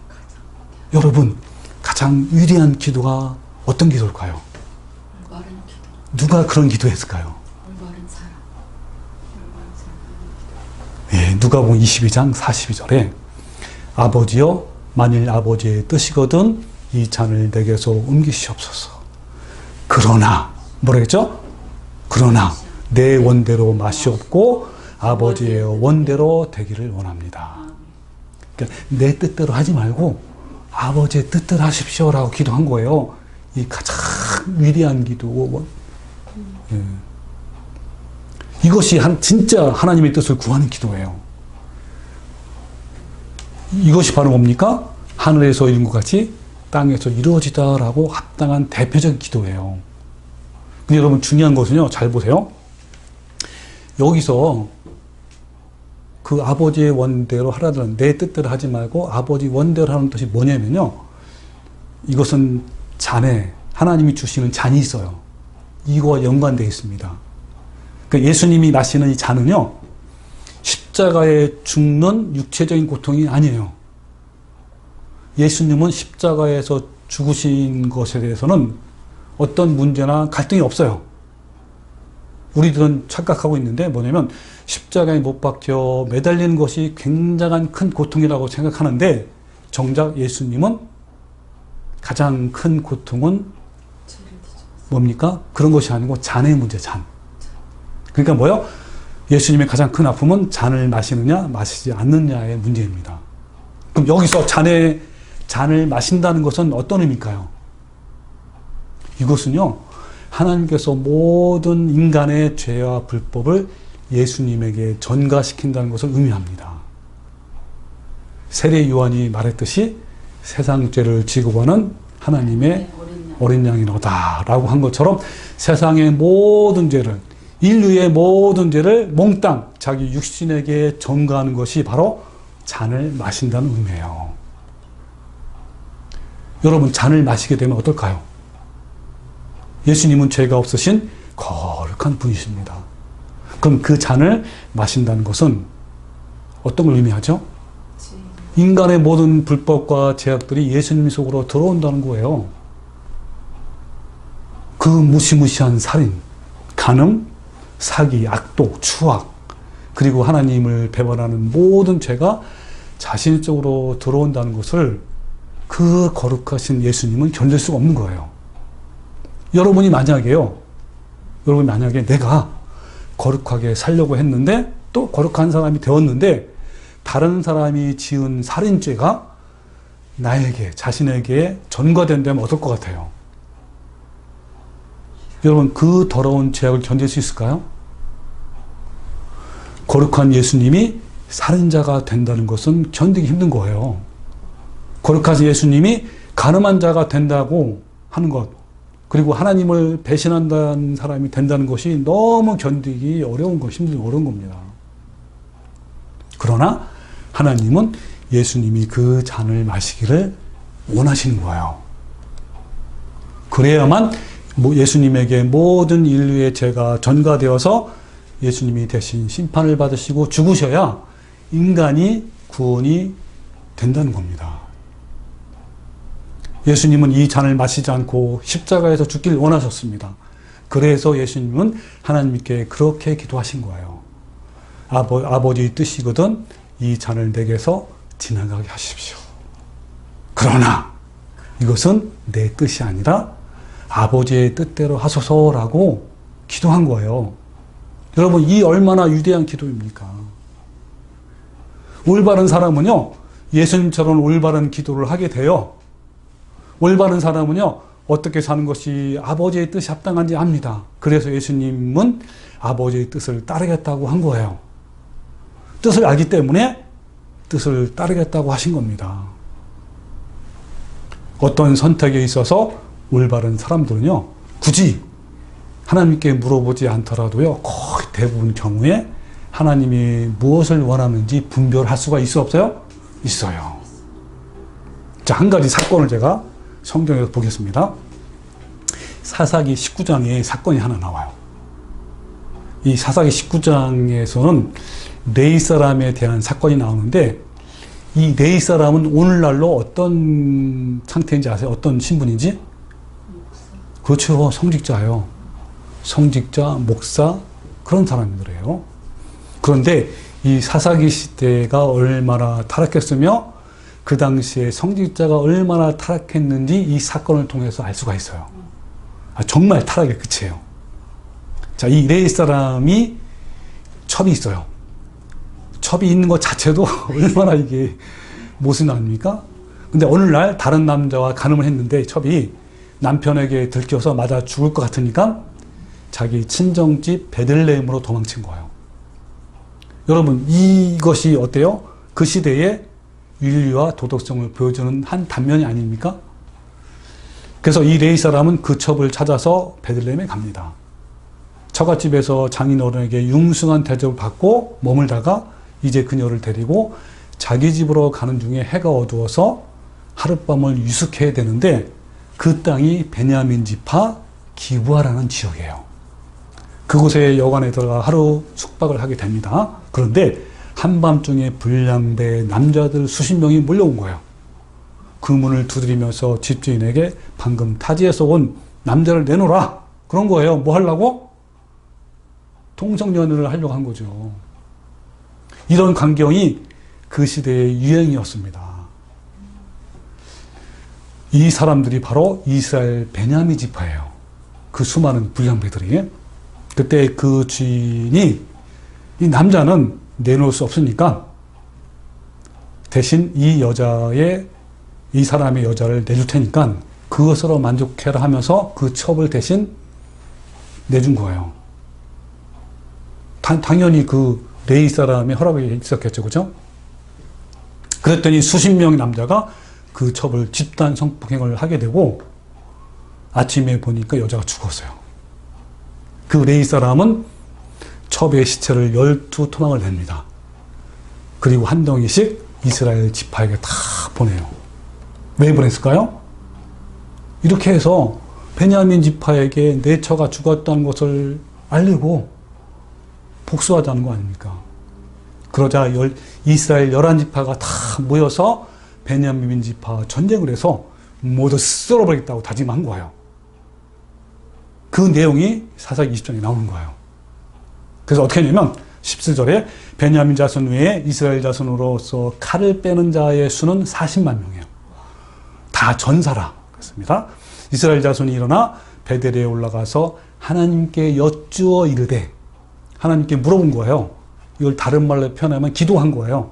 여러분, 가장 위대한 기도가 어떤 기도일까요? 올바른 기도. 누가 그런 기도했을까요? 올바른 사람. 예, 누가복음 22장 42절에 아버지여, 만일 아버지의 뜻이거든 이 잔을 내게서 옮기시옵소서. 그러나 뭐라 했죠? 그러나 내 원대로 마시옵고 아버지의 원대로 되기를 원합니다. 그러니까 내 뜻대로 하지 말고 아버지의 뜻대로 하십시오라고 기도한 거예요. 이 가장 위대한 기도. 예. 이것이 진짜 하나님의 뜻을 구하는 기도예요. 이것이 바로 뭡니까? 하늘에서 이룬 것 같이 땅에서 이루어지다라고 합당한 대표적인 기도예요. 근데 여러분 중요한 것은요, 잘 보세요. 여기서 그 아버지의 원대로 하라는, 내 뜻대로 하지 말고 아버지 원대로 하는 뜻이 뭐냐면요, 이것은 잔에 하나님이 주시는 잔이 있어요. 이거와 연관되어 있습니다. 그러니까 예수님이 마시는 이 잔은요, 십자가에 죽는 육체적인 고통이 아니에요. 예수님은 십자가에서 죽으신 것에 대해서는 어떤 문제나 갈등이 없어요. 우리들은 착각하고 있는데 뭐냐면 십자가에 못 박혀 매달리는 것이 굉장한 큰 고통이라고 생각하는데, 정작 예수님은 가장 큰 고통은 뭡니까? 그런 것이 아니고 잔의 문제, 잔. 그러니까 뭐요? 예수님의 가장 큰 아픔은 잔을 마시느냐 마시지 않느냐의 문제입니다. 그럼 여기서 잔을 마신다는 것은 어떤 의미일까요? 이것은요, 하나님께서 모든 인간의 죄와 불법을 예수님에게 전가시킨다는 것을 의미합니다. 세례 요한이 말했듯이 세상 죄를 지고 가는 하나님의 어린 양이로다 라고 한 것처럼, 세상의 모든 죄를, 인류의 모든 죄를 몽땅 자기 육신에게 전가하는 것이 바로 잔을 마신다는 의미예요. 여러분, 잔을 마시게 되면 어떨까요? 예수님은 죄가 없으신 거룩한 분이십니다. 그럼 그 잔을 마신다는 것은 어떤 걸 의미하죠? 인간의 모든 불법과 죄악들이 예수님 속으로 들어온다는 거예요. 그 무시무시한 살인, 간음, 사기, 악독, 추악, 그리고 하나님을 배반하는 모든 죄가 자신 속으로 들어온다는 것을 그 거룩하신 예수님은 견딜 수가 없는 거예요. 여러분이 만약에 내가 거룩하게 살려고 했는데, 또 거룩한 사람이 되었는데, 다른 사람이 지은 살인죄가 자신에게 전가된다면 어떨 것 같아요? 여러분, 그 더러운 죄악을 견딜 수 있을까요? 거룩한 예수님이 살인자가 된다는 것은 견디기 힘든 거예요. 거룩한 예수님이 간음한 자가 된다고 하는 것, 그리고 하나님을 배신한다는 사람이 된다는 것이 너무 견디기 어려운 겁니다. 그러나 하나님은 예수님이 그 잔을 마시기를 원하시는 거예요. 그래야만 예수님에게 모든 인류의 죄가 전가되어서 예수님이 대신 심판을 받으시고 죽으셔야 인간이 구원이 된다는 겁니다. 예수님은 이 잔을 마시지 않고 십자가에서 죽기를 원하셨습니다. 그래서 예수님은 하나님께 그렇게 기도하신 거예요. 아버지의 뜻이거든 이 잔을 내게서 지나가게 하십시오. 그러나 이것은 내 뜻이 아니라 아버지의 뜻대로 하소서라고 기도한 거예요. 여러분, 이 얼마나 위대한 기도입니까? 올바른 사람은요, 예수님처럼 올바른 기도를 하게 돼요. 올바른 사람은요, 어떻게 사는 것이 아버지의 뜻이 합당한지 압니다. 그래서 예수님은 아버지의 뜻을 따르겠다고 한 거예요. 뜻을 알기 때문에 뜻을 따르겠다고 하신 겁니다. 어떤 선택에 있어서 올바른 사람들은요, 굳이 하나님께 물어보지 않더라도요, 거의 대부분 경우에 하나님이 무엇을 원하는지 분별할 수가 있어 없어요? 있어요. 자, 한 가지 사건을 제가 성경에서 보겠습니다. 사사기 19장에 사건이 하나 나와요. 이 사사기 19장에서는 네이 사람에 대한 사건이 나오는데, 이 네이 사람은 오늘날로 어떤 상태인지 아세요? 어떤 신분인지? 그렇죠. 성직자예요. 성직자, 목사, 그런 사람들이에요. 그런데 이 사사기 시대가 얼마나 타락했으며 그 당시에 성직자가 얼마나 타락했는지 이 사건을 통해서 알 수가 있어요. 정말 타락의 끝이에요. 자, 이 네이 사람이 첩이 있어요. 첩이 있는 것 자체도 얼마나 이게 모순 아닙니까? 근데 어느 날 다른 남자와 간음을 했는데 첩이 남편에게 들켜서 맞아 죽을 것 같으니까 자기 친정집 베들레헴으로 도망친 거예요. 여러분, 이것이 어때요? 그 시대의 윤리와 도덕성을 보여주는 한 단면이 아닙니까? 그래서 이 레위 사람은 그 첩을 찾아서 베들레헴에 갑니다. 처갓집에서 장인어른에게 융숭한 대접을 받고 머물다가 이제 그녀를 데리고 자기 집으로 가는 중에 해가 어두워서 하룻밤을 유숙해야 되는데 그 땅이 베냐민 지파 기브아라는 지역이에요. 그곳에 여관에 들어가 하루 숙박을 하게 됩니다. 그런데 한밤중에 불량배 남자들 수십 명이 몰려온 거예요. 그 문을 두드리면서 집주인에게 방금 타지에서 온 남자를 내놓으라. 그런 거예요. 뭐 하려고? 동성연애를 하려고 한 거죠. 이런 광경이 그 시대의 유행이었습니다. 이 사람들이 바로 이스라엘 베냐민 지파예요. 그 수많은 불량배들이. 그때 그 주인이 이 남자는 내놓을 수 없으니까 대신 이 사람의 여자를 내줄 테니까 그것으로 만족해라 하면서 그 첩을 대신 내준 거예요. 당연히 그 레위 사람의 허락이 있었겠죠. 그죠? 그랬더니 수십 명의 남자가 그 첩을 집단 성폭행을 하게 되고 아침에 보니까 여자가 죽었어요. 그 레위 사람은 첩의 시체를 12토막을 냅니다. 그리고 한 덩이씩 이스라엘 지파에게 다 보내요. 왜 보냈을까요? 이렇게 해서 베냐민 지파에게 내 처가 죽었다는 것을 알리고 복수하자는 거 아닙니까? 그러자 이스라엘 11지파가 다 모여서 베냐민 지파 전쟁을 해서 모두 쓸어버리겠다고 다짐한 거예요. 그 내용이 사사기 20장에 나오는 거예요. 그래서 어떻게 했냐면 17절에 베냐민 자손 외에 이스라엘 자손으로서 칼을 빼는 자의 수는 40만 명이에요. 다 전사라 그렇습니다. 이스라엘 자손이 일어나 베델에 올라가서 하나님께 여쭈어 이르되 하나님께 물어본 거예요. 이걸 다른 말로 표현하면 기도한 거예요.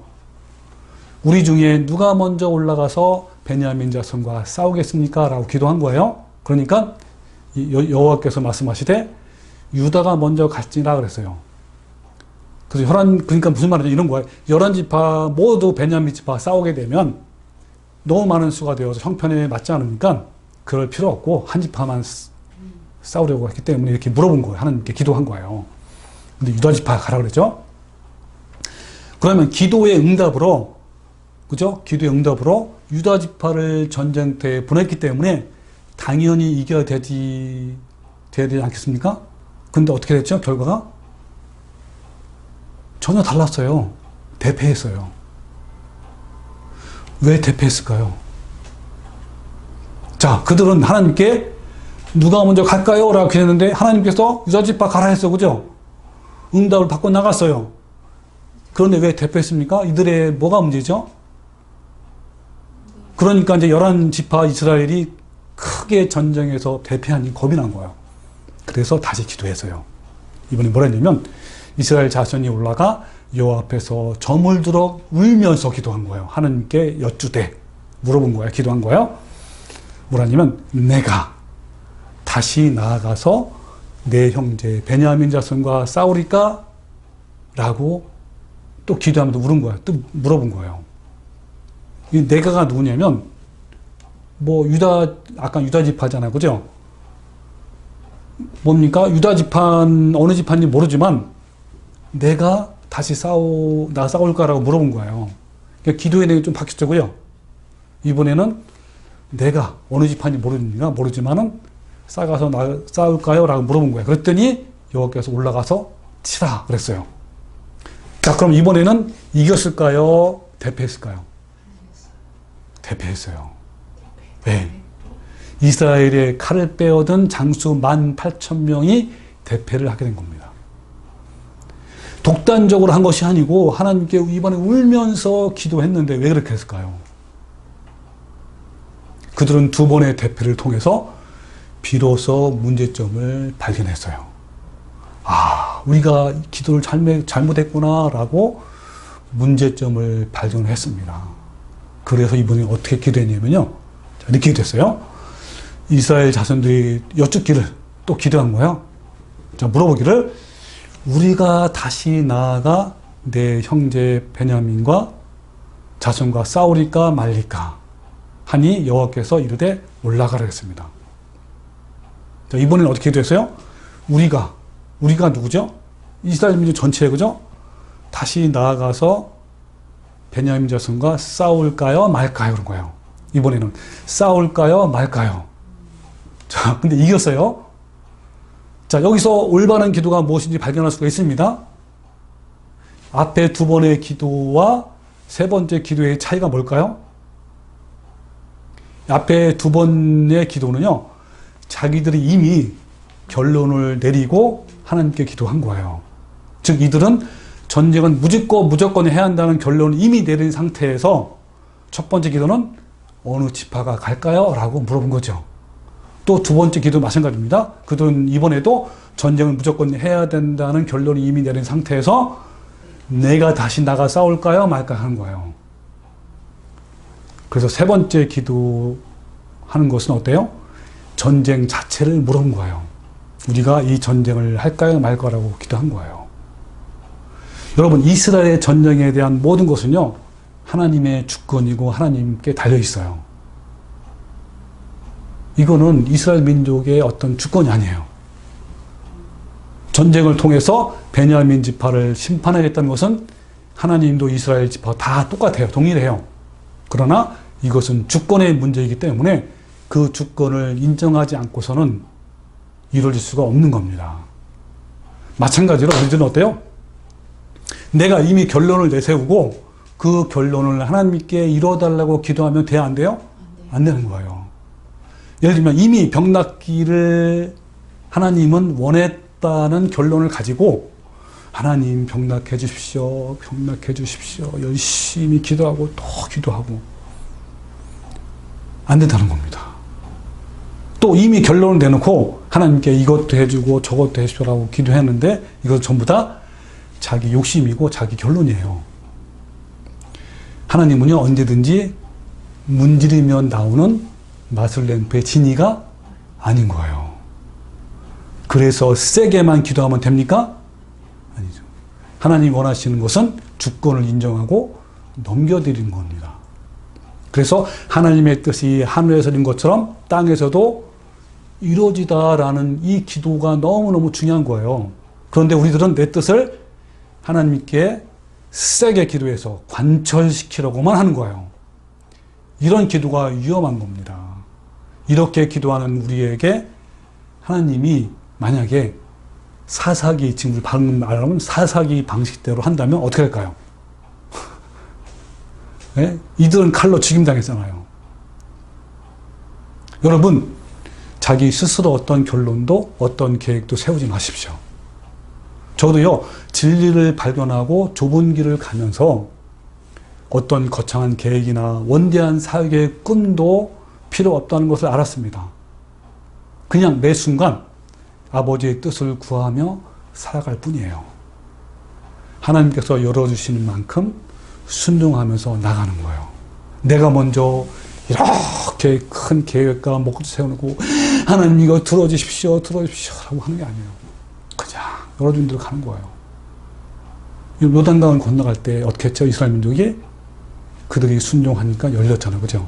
우리 중에 누가 먼저 올라가서 베냐민 자손과 싸우겠습니까? 라고 기도한 거예요. 그러니까 여호와께서 말씀하시되 유다가 먼저 갈지라 그랬어요. 그래서 그러니까 무슨 말이냐 이런 거예요. 11지파 모두 베냐민 지파 싸우게 되면 너무 많은 수가 되어서 형편에 맞지 않으니까 그럴 필요 없고 한 지파만 싸우려고 했기 때문에 이렇게 물어본 거예요. 하나님께 기도한 거예요. 근데 유다 지파 가라 그랬죠. 그러면 기도의 응답으로 그죠? 기도의 응답으로 유다 지파를 전쟁터에 보냈기 때문에 당연히 이겨야 되지 않겠습니까? 근데 어떻게 됐죠? 결과가 전혀 달랐어요. 대패했어요. 왜 대패했을까요? 자, 그들은 하나님께 누가 먼저 갈까요? 라고 했는데 하나님께서 유다 지파 가라 했어. 그죠? 응답을 받고 나갔어요. 그런데 왜 대패했습니까? 이들의 뭐가 문제죠? 그러니까 이제 11지파 이스라엘이 크게 전쟁에서 대패하니 겁이 난 거예요. 그래서 다시 기도했어요. 이번에 뭐라 했냐면 이스라엘 자손이 올라가 여호와 앞에서 점을 들어 울면서 기도한 거예요. 하나님께 여쭈되 물어본 거예요. 기도한 거예요. 뭐라냐면 내가 다시 나아가서 내 형제 베냐민 자손과 싸우리까? 라고 또 기도하면서 물은 거예요. 또 물어본 거예요. 이 내가가 누구냐면 아까 유다 지파잖아요. 그죠? 뭡니까? 유다 지파는 어느 지파인지 모르지만 내가 다시 싸울까라고 물어본 거예요. 그러니까 기도의 내용이 좀 바뀌었고요. 이번에는 내가 어느 지파인지 모르지만은 싸울까요? 라고 물어본 거예요. 그랬더니 여호와께서 올라가서 치라 그랬어요. 자, 그럼 이번에는 이겼을까요? 대패했을까요? 대패했어요. 왜? 이스라엘의 칼을 빼어든 장수 18,000명이 대패를 하게 된 겁니다. 독단적으로 한 것이 아니고 하나님께 이번에 울면서 기도했는데 왜 그렇게 했을까요? 그들은 두 번의 대패를 통해서 비로소 문제점을 발견했어요. 우리가 기도를 잘못했구나 라고 문제점을 발견했습니다. 그래서 이번에 어떻게 기도했냐면요. 자, 이렇게 기도했어요. 이스라엘 자손들이 여쭙기를 또 기도한 거예요. 자, 물어보기를 우리가 다시 나아가 내 형제 베냐민과 자손과 싸우리까 말리까 하니 여호와께서 이르되 올라가라 했습니다. 자, 이번에는 어떻게 기도했어요? 우리가 누구죠? 이스라엘 민족 전체, 그죠? 다시 나아가서 베냐민 자손과 싸울까요 말까요 그런 거예요. 이번에는 싸울까요 말까요. 자, 근데 이겼어요. 자, 여기서 올바른 기도가 무엇인지 발견할 수가 있습니다. 앞에 두 번의 기도와 세 번째 기도의 차이가 뭘까요? 앞에 두 번의 기도는요, 자기들이 이미 결론을 내리고 하나님께 기도한 거예요. 즉, 이들은 전쟁은 무조건 해야 한다는 결론을 이미 내린 상태에서 첫 번째 기도는 어느 지파가 갈까요? 라고 물어본 거죠. 또 두 번째 기도 마찬가지입니다. 그들은 이번에도 전쟁을 무조건 해야 된다는 결론을 이미 내린 상태에서 내가 다시 나가 싸울까요? 말까 하는 거예요. 그래서 세 번째 기도하는 것은 어때요? 전쟁 자체를 물어본 거예요. 우리가 이 전쟁을 할까요? 말까라고 기도한 거예요. 여러분, 이스라엘의 전쟁에 대한 모든 것은요, 하나님의 주권이고 하나님께 달려 있어요. 이거는 이스라엘 민족의 어떤 주권이 아니에요. 전쟁을 통해서 베냐민 지파를 심판하겠다는 것은 하나님도 이스라엘 지파 다 똑같아요. 동일해요. 그러나 이것은 주권의 문제이기 때문에 그 주권을 인정하지 않고서는 이루어질 수가 없는 겁니다. 마찬가지로 우리들은 어때요? 내가 이미 결론을 내세우고 그 결론을 하나님께 이루어달라고 기도하면 돼야 안 돼요? 안 되는 거예요. 예를 들면 이미 병낫기를 하나님은 원했다는 결론을 가지고 하나님 병낫게 해주십시오. 병낫게 해주십시오. 열심히 기도하고 또 기도하고 안 된다는 겁니다. 또 이미 결론을 내놓고 하나님께 이것도 해주고 저것도 해주라고 기도했는데 이것 전부 다 자기 욕심이고 자기 결론이에요. 하나님은요, 언제든지 문지르면 나오는 마술램프의 진이가 아닌 거예요. 그래서 세게만 기도하면 됩니까? 아니죠. 하나님 원하시는 것은 주권을 인정하고 넘겨드리는 겁니다. 그래서 하나님의 뜻이 하늘에서 이룬 것처럼 땅에서도 이루어지다라는 이 기도가 너무너무 중요한 거예요. 그런데 우리들은 내 뜻을 하나님께 세게 기도해서 관철시키려고만 하는 거예요. 이런 기도가 위험한 겁니다. 이렇게 기도하는 우리에게 하나님이 만약에 사사기, 지금 방금 말하면 사사기 방식대로 한다면 어떻게 할까요? 네? 이들은 칼로 죽임당했잖아요. 여러분, 자기 스스로 어떤 결론도 어떤 계획도 세우지 마십시오. 저도요, 진리를 발견하고 좁은 길을 가면서 어떤 거창한 계획이나 원대한 사역의 꿈도 필요 없다는 것을 알았습니다. 그냥 매 순간 아버지의 뜻을 구하며 살아갈 뿐이에요. 하나님께서 열어주시는 만큼 순종하면서 나가는 거예요. 내가 먼저 이렇게 큰 계획과 목표 세우고 하나님 이거 들어주십시오 라고 하는 게 아니에요. 그냥 열어준 대로 가는 거예요. 요단강을 건너갈 때 어떻게 했죠? 이스라엘 민족이 그들이 순종하니까 열렸잖아요. 그죠?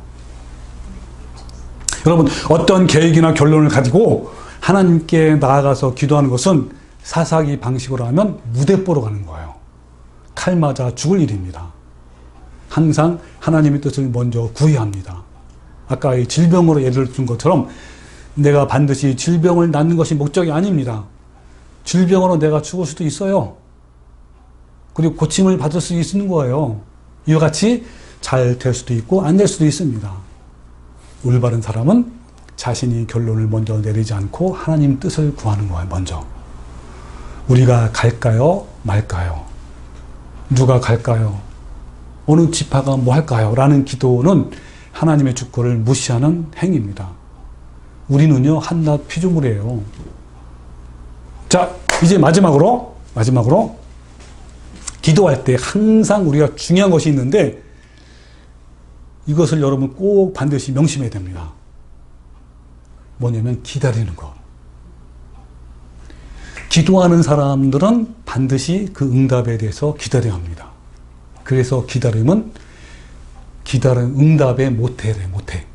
여러분, 어떤 계획이나 결론을 가지고 하나님께 나아가서 기도하는 것은 사사기 방식으로 하면 무대뽀로 가는 거예요. 칼 맞아 죽을 일입니다. 항상 하나님의 뜻을 먼저 구해야 합니다. 아까 이 질병으로 예를 든 것처럼 내가 반드시 질병을 낫는 것이 목적이 아닙니다. 질병으로 내가 죽을 수도 있어요. 그리고 고침을 받을 수 있는 거예요. 이와 같이 잘 될 수도 있고 안 될 수도 있습니다. 올바른 사람은 자신이 결론을 먼저 내리지 않고 하나님 뜻을 구하는 거예요. 먼저. 우리가 갈까요? 말까요? 누가 갈까요? 어느 지파가 뭐 할까요? 라는 기도는 하나님의 주권을 무시하는 행위입니다. 우리는요, 한낱 피조물이에요. 자, 이제 마지막으로 기도할 때 항상 우리가 중요한 것이 있는데 이것을 여러분 꼭 반드시 명심해야 됩니다. 뭐냐면 기다리는 것. 기도하는 사람들은 반드시 그 응답에 대해서 기다려야 합니다. 그래서 기다림은 응답의 모태래, 모태.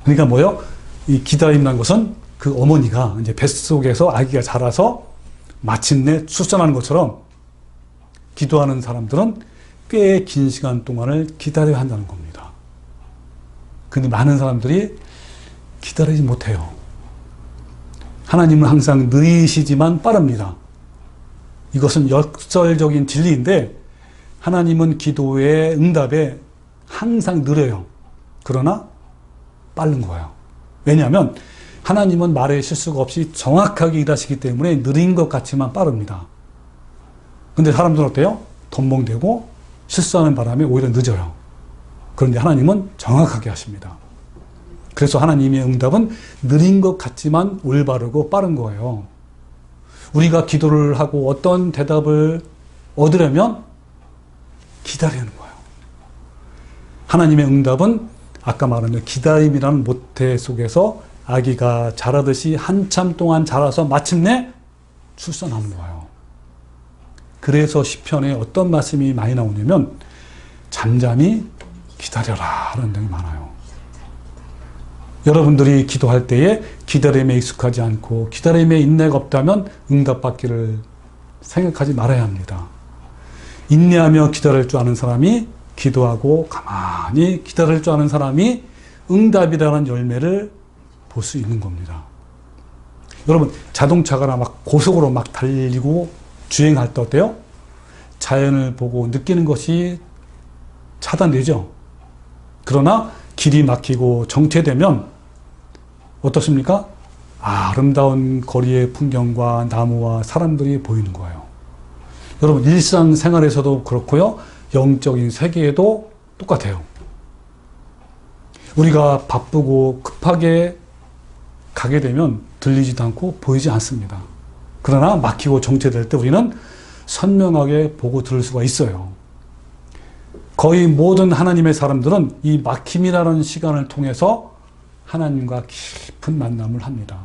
그러니까 뭐요? 이 기다림이라는 것은 그 어머니가 이제 뱃속에서 아기가 자라서 마침내 출산하는 것처럼 기도하는 사람들은 꽤 긴 시간 동안을 기다려야 한다는 겁니다. 근데 많은 사람들이 기다리지 못해요. 하나님은 항상 느리시지만 빠릅니다. 이것은 역설적인 진리인데 하나님은 기도의 응답에 항상 느려요. 그러나 빠른 거예요. 왜냐하면 하나님은 말에 실수가 없이 정확하게 일하시기 때문에 느린 것 같지만 빠릅니다. 근데 사람들은 어때요? 덤벙대고 실수하는 바람에 오히려 늦어요. 그런데 하나님은 정확하게 하십니다. 그래서 하나님의 응답은 느린 것 같지만 올바르고 빠른 거예요. 우리가 기도를 하고 어떤 대답을 얻으려면 기다리는 거예요. 하나님의 응답은 아까 말한 기다림이라는 모태 속에서 아기가 자라듯이 한참 동안 자라서 마침내 출산하는 거예요. 그래서 시편에 어떤 말씀이 많이 나오냐면 잠잠히 기다려라 라는 내용이 많아요. 여러분들이 기도할 때에 기다림에 익숙하지 않고 기다림에 인내가 없다면 응답받기를 생각하지 말아야 합니다. 인내하며 기다릴 줄 아는 사람이 기도하고 가만히 기다릴 줄 아는 사람이 응답이라는 열매를 볼 수 있는 겁니다. 여러분 자동차가 막 고속으로 막 달리고 주행할 때 어때요? 자연을 보고 느끼는 것이 차단되죠. 그러나 길이 막히고 정체되면 어떻습니까? 아름다운 거리의 풍경과 나무와 사람들이 보이는 거예요. 여러분 일상생활에서도 그렇고요. 영적인 세계에도 똑같아요. 우리가 바쁘고 급하게 가게 되면 들리지도 않고 보이지 않습니다. 그러나 막히고 정체될 때 우리는 선명하게 보고 들을 수가 있어요. 거의 모든 하나님의 사람들은 이 막힘이라는 시간을 통해서 하나님과 깊은 만남을 합니다.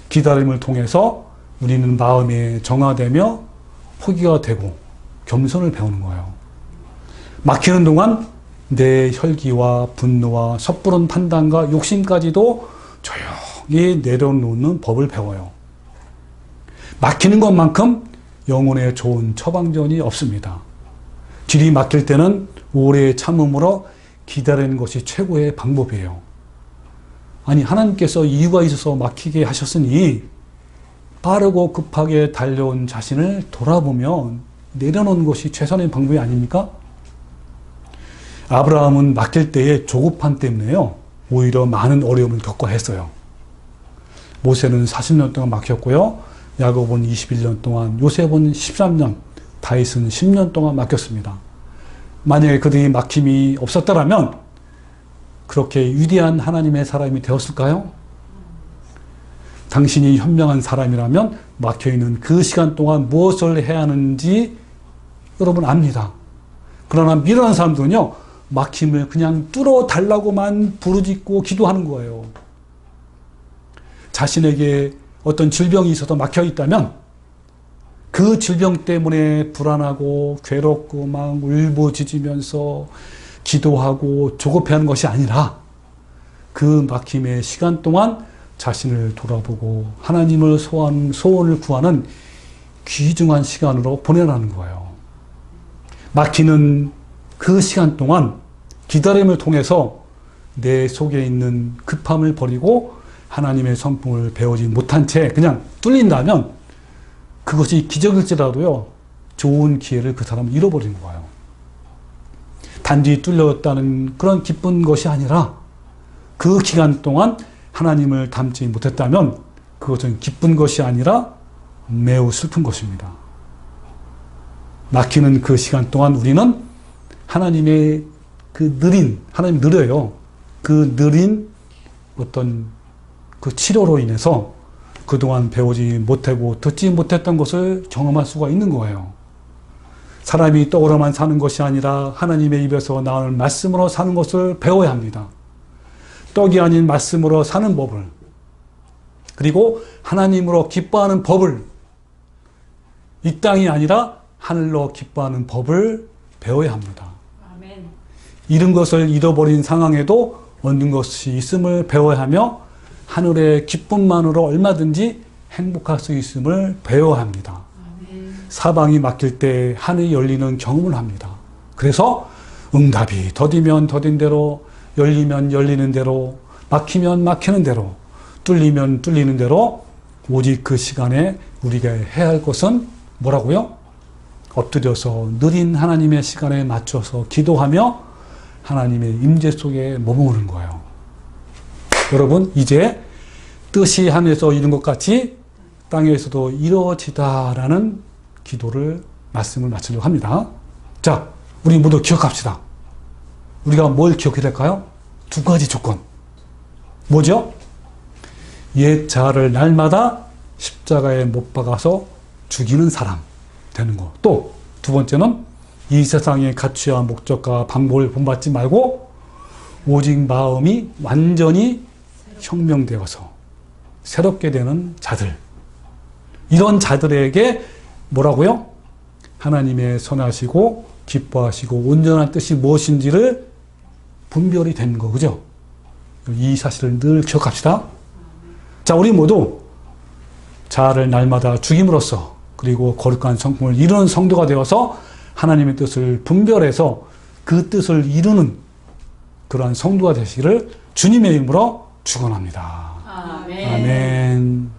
기다림을 통해서 우리는 마음이 정화되며 포기가 되고 겸손을 배우는 거예요. 막히는 동안 내 혈기와 분노와 섣부른 판단과 욕심까지도 조용히 내려놓는 법을 배워요. 막히는 것만큼 영혼에 좋은 처방전이 없습니다. 길이 막힐 때는 오래 참음으로 기다리는 것이 최고의 방법이에요. 아니 하나님께서 이유가 있어서 막히게 하셨으니 빠르고 급하게 달려온 자신을 돌아보면 내려놓는 것이 최선의 방법이 아닙니까? 아브라함은 막힐 때의 조급함 때문에요. 오히려 많은 어려움을 겪어야 했어요. 모세는 40년 동안 막혔고요. 야곱은 21년 동안, 요셉은 13년, 다윗은 10년 동안 막혔습니다. 만약에 그들이 막힘이 없었더라면 그렇게 위대한 하나님의 사람이 되었을까요? 당신이 현명한 사람이라면 막혀있는 그 시간 동안 무엇을 해야 하는지 여러분 압니다. 그러나 미련한 사람들은요, 막힘을 그냥 뚫어달라고만 부르짖고 기도하는 거예요. 자신에게 어떤 질병이 있어서 막혀 있다면 그 질병 때문에 불안하고 괴롭고 막 울부짖으면서 기도하고 조급해하는 것이 아니라 그 막힘의 시간 동안 자신을 돌아보고 하나님을 소원을 구하는 귀중한 시간으로 보내라는 거예요. 막히는 그 시간 동안 기다림을 통해서 내 속에 있는 급함을 버리고 하나님의 성품을 배우지 못한 채 그냥 뚫린다면 그것이 기적일지라도요, 좋은 기회를 그 사람은 잃어버리는 거예요. 단지 뚫렸다는 그런 기쁜 것이 아니라 그 기간 동안 하나님을 닮지 못했다면 그것은 기쁜 것이 아니라 매우 슬픈 것입니다. 막히는 그 시간 동안 우리는 하나님의 하나님 느려요. 그 느린 어떤 그 치료로 인해서 그동안 배우지 못하고 듣지 못했던 것을 경험할 수가 있는 거예요. 사람이 떡으로만 사는 것이 아니라 하나님의 입에서 나오는 말씀으로 사는 것을 배워야 합니다. 떡이 아닌 말씀으로 사는 법을, 그리고 하나님으로 기뻐하는 법을, 이 땅이 아니라 하늘로 기뻐하는 법을 배워야 합니다. 아멘. 잃은 것을 잃어버린 상황에도 얻는 것이 있음을 배워야 하며 하늘의 기쁨만으로 얼마든지 행복할 수 있음을 배워야 합니다. 아멘. 사방이 막힐 때 하늘이 열리는 경험을 합니다. 그래서 응답이 더디면 더딘 대로, 열리면 열리는 대로, 막히면 막히는 대로, 뚫리면 뚫리는 대로, 오직 그 시간에 우리가 해야 할 것은 뭐라고요? 엎드려서 느린 하나님의 시간에 맞춰서 기도하며 하나님의 임재 속에 머무르는 거예요. 여러분, 이제 뜻이 하늘에서 이룬 것 같이 땅에서도 이루어지다라는 기도를, 말씀을 마치려고 합니다. 자, 우리 모두 기억합시다. 우리가 뭘 기억해야 될까요? 두 가지 조건. 뭐죠? 옛 자아를 날마다 십자가에 못 박아서 죽이는 사람 되는 거. 또 두 번째는 이 세상의 가치와 목적과 방법을 본받지 말고 오직 마음이 완전히 혁명되어서 새롭게 되는 자들. 이런 자들에게 뭐라고요? 하나님의 선하시고 기뻐하시고 온전한 뜻이 무엇인지를 분별이 되는 거, 그죠? 이 사실을 늘 기억합시다. 자, 우리 모두 자아를 날마다 죽임으로써, 그리고 거룩한 성품을 이루는 성도가 되어서 하나님의 뜻을 분별해서 그 뜻을 이루는 그러한 성도가 되시기를 주님의 이름으로 축원합니다. 아멘. 아멘.